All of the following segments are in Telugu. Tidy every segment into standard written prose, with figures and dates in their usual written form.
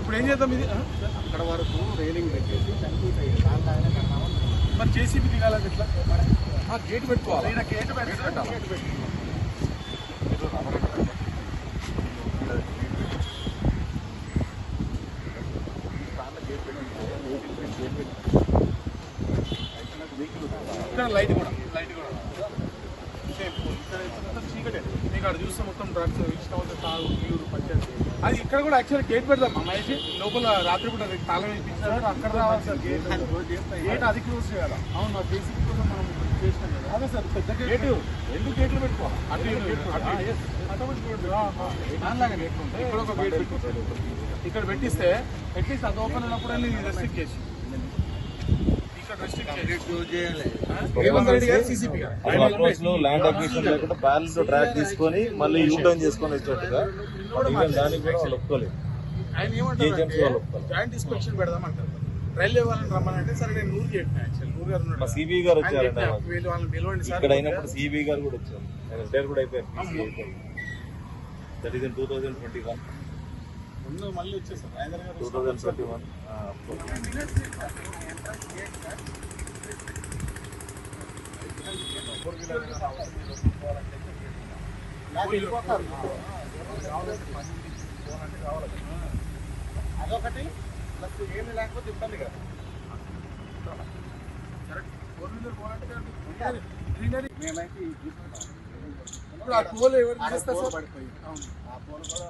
ఇప్పుడు ఏం చేద్దాం ఇది అక్కడ వరకు రైలింగ్ పెట్టేసి మరి జేసీబీ దిగాలని ఎట్లా గేట్ పెట్టుకోవాలి. గేట్ పెట్టాలి. ఇక్కడ లైట్ కూడా చీకటే మీకు అక్కడ చూస్తే మొత్తం డ్రగ్స్ ఇష్టం తాగు ప్యూర్ పచ్చడి అది ఇక్కడ కూడా యాక్చువల్లీ గేట్ పెడదాం మహేష్ లోపల రాత్రి కూడా తాళం వేయించారు అక్కడ రావాలి సార్ గేట్ అది క్లోజ్ చేయాలి. అవును మా జేసీబీ కోసం మనం చేసినాం కదా. అదే సార్ పెద్ద గేట్ 2 గేట్లు పెట్టుకోవాలి. దానిలాగా గేట్ ఉంటాయి. ఇక్కడ ఒక గేట్ పెట్టుకోవాలి. ఇక్కడ పెట్టిస్తే అట్లీస్ట్ అది ఓపెన్ ఉన్నప్పుడు రెస్ట్రిక్ట్ చేసి ల్యాండ్ అక్విజిషన్ లేకుండా బ్యాలెన్స్ ట్రాక్ తీసుకొని మళ్ళీ యూటర్న్ చేసుకొని వచ్చినట్టుగా దానికి కూడా వాళ్ళు ఒప్పుకోలేదు. జాయింట్ ఇన్స్పెక్షన్ పెడదాం అంటారు. రైల్వే వాళ్ళని రమ్మనంటే సరే నేను నూరు చెప్పిన సిబి గారు వచ్చారండి ఇక్కడ సార్. అయినప్పుడు సిబి గారు కూడా వచ్చారు. రిటైర్ కూడా అయిపోయారు. That is in 2021. ముందు మళ్ళీ వచ్చేసారు 2021. అదొకటి ప్లస్ ఏమి లేకపోతే ఇబ్బంది కదా. మేమైతే ఇప్పుడు ఆ పోల్ ఎవరు చేస్తారు సార్? పడిపోయి ఆ పోల్ కూడా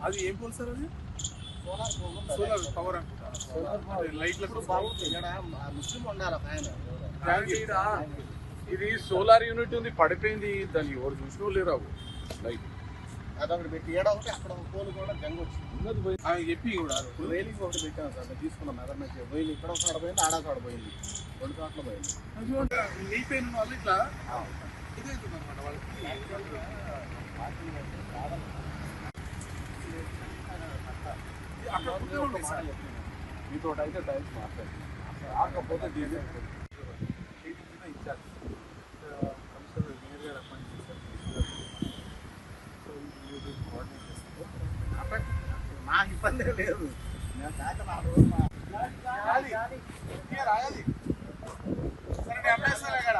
అది ఏం పోల్ సార్? అది సోలార్ పవర్ అనుకుంటా. లైట్లకు ముస్లిం ఉండాలి ఒక ఆయన. ఇది సోలార్ యూనిట్ ఉంది పడిపోయింది. దాన్ని ఎవరు చూసినా లేరు లైట్ అదొకటి పెట్టి ఏడొకటి అక్కడ ఒక పోలు కూడా జంగ వచ్చింది. చెప్పి కూడా రైలింగ్ ఒకటి పెట్టాను సార్. తీసుకున్నాం మెదర్మెంట్ పోయింది. ఇక్కడ ఒక చోట పోయింది, ఆడ చోట పోయింది, 2 చోట్ల పోయింది. అయిపోయిన వాళ్ళు ఇట్లా ఇదవుతుంది అనమాట వాళ్ళకి. మీతో అయితే టైమ్స్ మాట్లాడి కాకపోతే డీజిల్ ఇచ్చారు. మా ఇబ్బంది లేదు. సరే అమ్మేస్తాను ఇక్కడ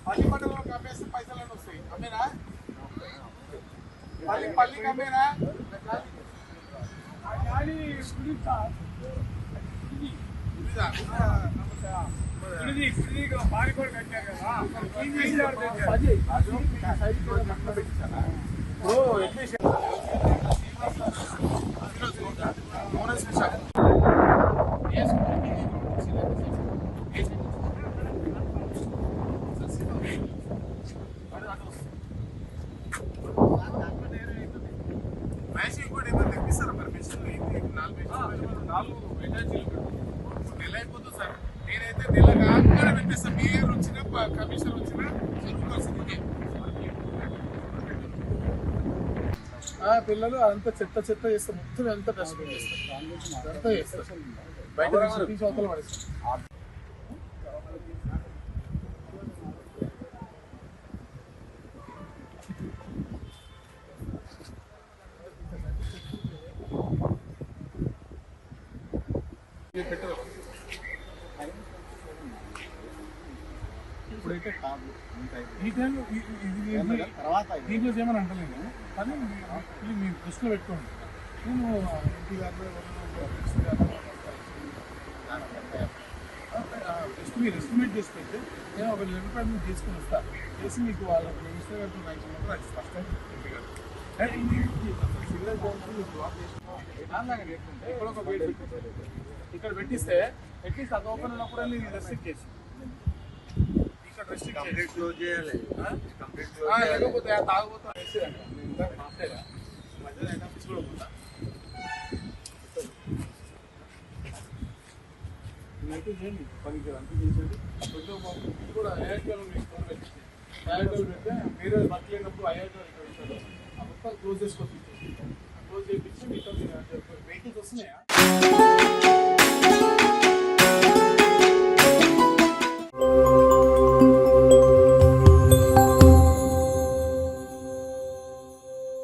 పల్లి మండలంలోకి అమ్మేస్తే పైసలు వస్తాయి. అమ్మేనా పల్లికి అమ్మేనా? ఇంకోటి ఏమైనా తెప్పిస్తారా మరి? మిషన్ 4 అటాచీలు నెల అయిపోతుంది సార్. నేనైతే నెల కాకుండా పెట్టేస్తాను. మేయర్ వచ్చినా కమిషనర్ వచ్చినా చదువు పరిస్థితి. పిల్లలు అంత చెత్త చేస్తారు. మొత్తం ఎంత డస్ట్బిన్ చేస్తారు, అంతా చేస్తారు. బయట అవతల పడేస్తారు. ఇప్పుడైతే ఈ టైంలో దీంట్లో ఏమని అంటలేదు. కానీ ఇది మీ దృష్టిలో పెట్టుకోండి. నేను ఎంపీ గారు మీరు ఎస్టిమేట్ చేసి పెడితే నేను ఒక లెటర్ మీకు తీసుకుని వస్తాను. చేసి మీకు వాళ్ళ మినిస్టర్ గారితో రాయించినప్పుడు అది స్పష్టంగా ఎంపీ గారు ఇక్కడ ఒక గేట్ పెట్టింది. ఇక్కడ పెట్టిస్తే అట్లీస్ట్ అది ఓపెన్ ఉన్నప్పుడు రెస్ట్రిక్ట్ చేసి ఇక్కడ రెస్ట్రిక్ట్ చేయాలి. లేకపోతే తాగబోతా మధ్యలో ఐటమ్స్ కూడా పోతా చేయండి. పనికి అంతా చేసేది ఇది కూడా ఐఐటీలో మీకు ఫోన్ పెట్టి ఐఐటీలో పెడితే మీరు వర్క్ లేనప్పుడు ఐఐటీలో ఇక్కడ ఉంటారు. ఆ మొత్తం క్లోజ్ చేసుకోవచ్చు. క్లోజ్ చేయించి మీకు వెహికల్స్ వస్తున్నాయా?